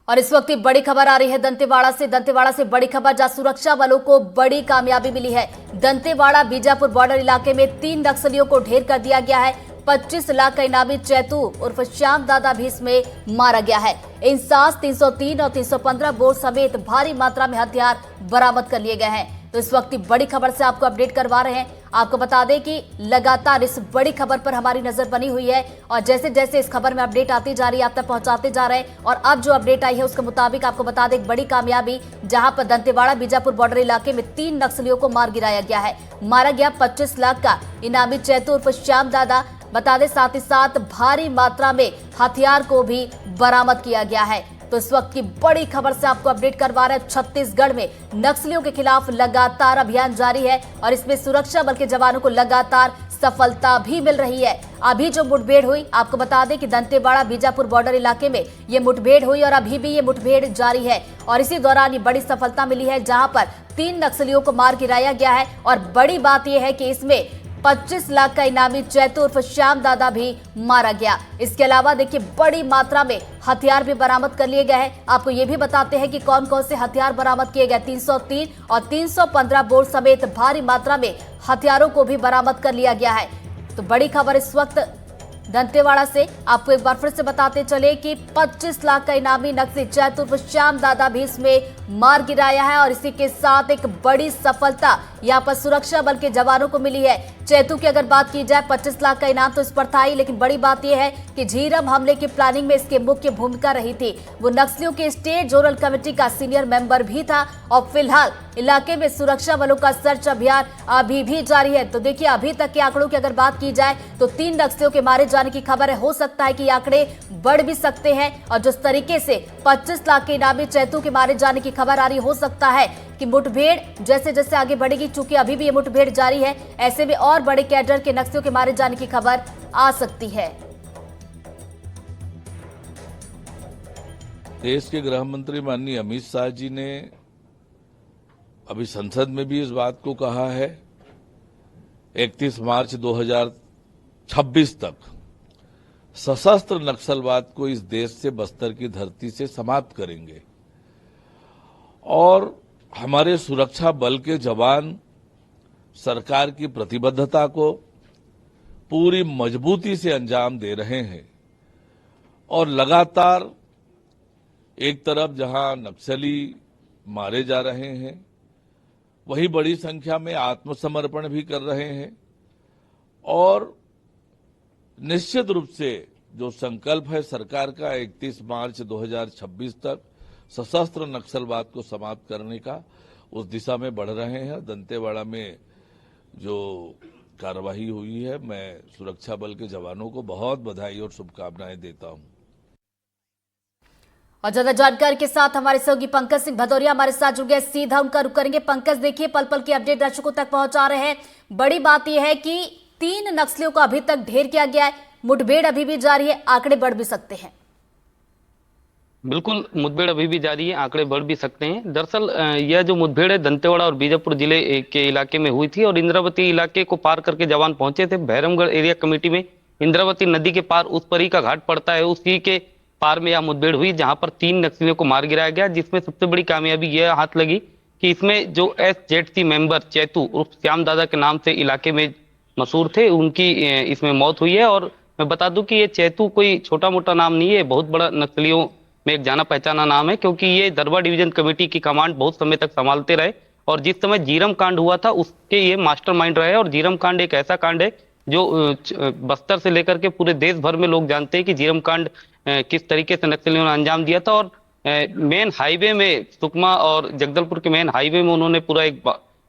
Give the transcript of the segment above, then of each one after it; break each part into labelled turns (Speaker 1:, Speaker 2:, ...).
Speaker 1: और इस वक्त बड़ी खबर आ रही है दंतेवाड़ा से बड़ी खबर, जहां सुरक्षा बलों को बड़ी कामयाबी मिली है। दंतेवाड़ा बीजापुर बॉर्डर इलाके में 3 नक्सलियों को ढेर कर दिया गया है। 25 लाख का इनामी चैतू उर्फ श्याम दादा भी इसमें मारा गया है। इंसास 303 और 315 बोर समेत भारी मात्रा में हथियार बरामद कर लिए गए हैं। तो इस वक्त की बड़ी खबर से आपको अपडेट करवा रहे हैं। आपको बता दें कि लगातार इस बड़ी खबर पर हमारी नजर बनी हुई है और जैसे जैसे इस खबर में अपडेट आती जा रही है आप तक पहुंचाते जा रहे हैं। और अब जो अपडेट आई है उसके मुताबिक आपको बता दें बड़ी कामयाबी, जहां पर दंतेवाड़ा बीजापुर बॉर्डर इलाके में 3 नक्सलियों को मार गिराया गया है। मारा गया 25 लाख का इनामी चैतू उर्फ श्याम दादा। बता दें साथ ही साथ भारी मात्रा में हथियार को भी बरामद किया गया है। तो इस वक्त की बड़ी खबर से आपको अपडेट करवा रहे हैं। छत्तीसगढ़ में नक्सलियों के खिलाफ लगातार अभियान जारी है और इसमें सुरक्षा बल के जवानों को लगातार सफलता भी मिल रही है। अभी जो मुठभेड़ हुई, आपको बता दें कि दंतेवाड़ा बीजापुर बॉर्डर इलाके में ये मुठभेड़ हुई और अभी भी ये मुठभेड़ जारी है और इसी दौरान ये बड़ी सफलता मिली है, जहां पर 3 नक्सलियों को मार गिराया गया है। और बड़ी बात यह है कि इसमें 25 लाख का इनामी चैतू उर्फ श्याम दादा भी मारा गया। इसके अलावा देखिए बड़ी मात्रा में हथियार भी बरामद कर लिए गए हैं। आपको ये भी बताते हैं कि कौन कौन से हथियार बरामद किए गए। 303 और 315 बोर समेत भारी मात्रा में हथियारों को भी बरामद कर लिया गया है। तो बड़ी खबर इस वक्त दंतेवाड़ा से आपको एक बार फिर से बताते चले कि 25 लाख का इनामी नक्सली चैतू उर्फ श्याम दादा भी इसमें मार गिराया है और इसी के साथ एक बड़ी सफलता यहां पर सुरक्षा बल के जवानों को मिली है। चैतू की अगर बात की जाए 25 लाख का इनाम तो इस पर था ही, लेकिन बड़ी बात यह है कि झीरम हमले की प्लानिंग में इसकी मुख्य भूमिका रही थी। वो नक्सलियों के स्टेट जोनल कमेटी का सीनियर मेंबर भी था और फिलहाल इलाके में सुरक्षा बलों का सर्च अभियान अभी भी जारी है। तो देखिए अभी तक के आंकड़ों की अगर बात की जाए तो 3 नक्सलियों के मारे जाने की खबर है। हो सकता है कि आंकड़े बढ़ भी सकते हैं और जिस तरीके से 25 लाख के इनामी चैतू के मारे जाने की खबर आ रही, हो सकता है कि मुठभेड़ जैसे जैसे आगे बढ़ेगी, चूंकि अभी भी ये मुठभेड़ जारी है, ऐसे में और बड़े कैडर के नक्सलियों के मारे जाने की खबर आ सकती है।
Speaker 2: देश के गृह मंत्री माननीय अमित शाह जी ने अभी संसद में भी इस बात को कहा है 31 मार्च 2026 तक सशस्त्र नक्सलवाद को इस देश से, बस्तर की धरती से समाप्त करेंगे। और हमारे सुरक्षा बल के जवान सरकार की प्रतिबद्धता को पूरी मजबूती से अंजाम दे रहे हैं और लगातार एक तरफ जहां नक्सली मारे जा रहे हैं, वही बड़ी संख्या में आत्मसमर्पण भी कर रहे हैं। और निश्चित रूप से जो संकल्प है सरकार का 31 मार्च 2026 तक सशस्त्र नक्सलवाद को समाप्त करने का, उस दिशा में बढ़ रहे हैं। दंतेवाड़ा में जो कार्रवाई हुई है, मैं सुरक्षा बल के जवानों को बहुत बधाई और शुभकामनाएं देता हूं।
Speaker 1: और ज्यादा जानकारी के साथ हमारे सहयोगी पंकज सिंह भदौरिया हमारे साथ जुड़ गए, सीधा उनका रुख करेंगे। पंकज, देखिए पल पल की अपडेट दर्शकों तक पहुंचा रहे हैं। बड़ी बात यह है कि 3 नक्सलियों को अभी तक ढेर किया गया है, मुठभेड़ अभी भी जारी है, आंकड़े बढ़ भी सकते हैं।
Speaker 3: बिल्कुल, मुठभेड़ अभी भी जारी है, आंकड़े बढ़ भी सकते हैं। दरअसल यह जो मुठभेड़ है दंतेवाड़ा और बीजापुर जिले के इलाके में हुई थी और इंद्रावती इलाके को पार करके जवान पहुंचे थे। भैरमगढ़ एरिया कमेटी में इंद्रावती नदी के पार उस परी का घाट पड़ता है, उसी के पार में यह मुठभेड़ हुई, जहां पर 3 नक्सलियों को मार गिराया गया। जिसमें सबसे बड़ी कामयाबी यह हाथ लगी कि इसमें जो SZC मेंबर चैतू उर्फ श्याम दादा के नाम से इलाके में मशहूर थे, उनकी इसमें मौत हुई है। और मैं बता दूं कि ये चैतू कोई छोटा मोटा नाम नहीं है, बहुत बड़ा नक्सलियों में एक जाना पहचाना नाम है, क्योंकि ये दरबा डिवीजन कमेटी की कमांड बहुत समय तक संभालते रहे और जिस समय जीरम कांड हुआ था उसके ये मास्टरमाइंड रहे। और जीरम कांड एक ऐसा कांड है जो बस्तर से लेकर के पूरे देश भर में लोग जानते हैं कि जीरम कांड किस तरीके से नक्सलियों ने अंजाम दिया था। और मेन हाईवे में, सुकमा और जगदलपुर के मेन हाईवे में उन्होंने पूरा एक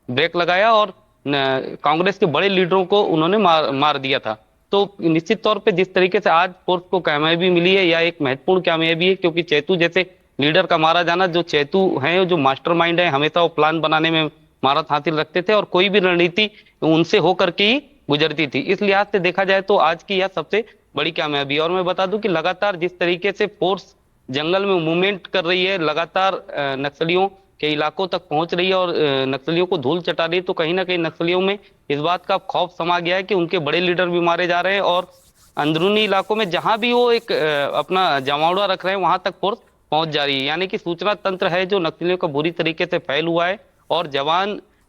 Speaker 3: ब्रेक लगाया और कांग्रेस के बड़े लीडरों को उन्होंने मार दिया था। तो निश्चित तौर पे जिस तरीके से आज फोर्स को कामयाबी मिली है, यह एक महत्वपूर्ण कामयाबी है, क्योंकि चैतू जैसे लीडर का मारा जाना, जो चैतू हैं, जो मास्टरमाइंड है, हमेशा वो प्लान बनाने में महारत हासिल रखते थे और कोई भी रणनीति उनसे होकर के ही गुजरती थी। इस लिहाज से देखा जाए तो आज की यह सबसे बड़ी कामयाबी। और मैं बता दूं कि लगातार जिस तरीके से फोर्स जंगल में मूवमेंट कर रही है, लगातार नक्सलियों के इलाकों तक पहुंच रही है और नक्सलियों को धूल चटा रही है, तो कहीं ना कहीं नक्सलियों में इस बात का खौफ समा गया है कि उनके बड़े लीडर भी मारे जा रहे हैं और अंदरूनी इलाकों में जहां भी वो एक अपना जमावड़ा रख रहे हैं, वहां तक फोर्स पहुंच जा रही है। यानी कि सूचना तंत्र है जो नक्सलियों का बुरी तरीके से फैल हुआ है और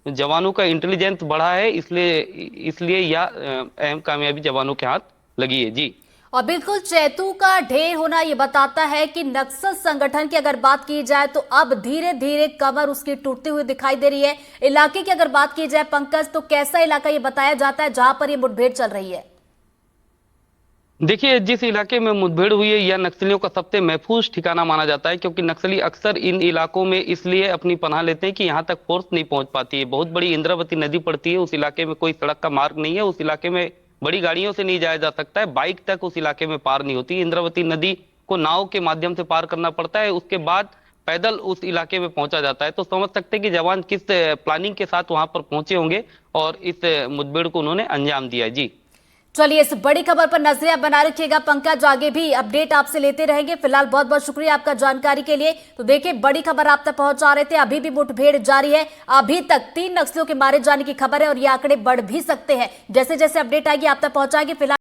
Speaker 3: जवानों का इंटेलिजेंस बढ़ा है, इसलिए इसलिए यह अहम कामयाबी जवानों के हाथ लगी है। जी।
Speaker 1: और बिल्कुल चैतू का ढेर होना ये बताता है कि नक्सल संगठन की अगर बात की जाए तो अब धीरे धीरे कमर उसकी टूटती हुई दिखाई दे रही है। इलाके की अगर बात की जाए पंकज, तो कैसा इलाका ये बताया जाता है जहां पर ये मुठभेड़ चल रही है?
Speaker 3: देखिए, जिस इलाके में मुठभेड़ हुई है यह नक्सलियों का सबसे महफूज ठिकाना माना जाता है, क्योंकि नक्सली अक्सर इन इलाकों में इसलिए अपनी पनाह लेते हैं कि यहाँ तक फोर्स नहीं पहुंच पाती है। बहुत बड़ी इंद्रावती नदी पड़ती है, उस इलाके में कोई सड़क का मार्ग नहीं है, उस इलाके में बड़ी गाड़ियों से नहीं जाया जा सकता है, बाइक तक उस इलाके में पार नहीं होती। इंद्रावती नदी को नाव के माध्यम से पार करना पड़ता है, उसके बाद पैदल उस इलाके में पहुंचा जाता है। तो समझ सकते हैं कि जवान किस प्लानिंग के साथ वहां पर पहुंचे होंगे और इस मुठभेड़ को उन्होंने अंजाम दिया है। जी।
Speaker 1: चलिए, इस बड़ी खबर पर नजरें आप बना रखिएगा पंकज, आगे भी अपडेट आपसे लेते रहेंगे। फिलहाल बहुत बहुत शुक्रिया आपका जानकारी के लिए। तो देखिए, बड़ी खबर आप तक पहुंचा रहे थे, अभी भी मुठभेड़ जारी है। अभी तक 3 नक्सलियों के मारे जाने की खबर है और ये आंकड़े बढ़ भी सकते हैं। जैसे जैसे अपडेट आएगी आप तक पहुंचाएंगे। फिलहाल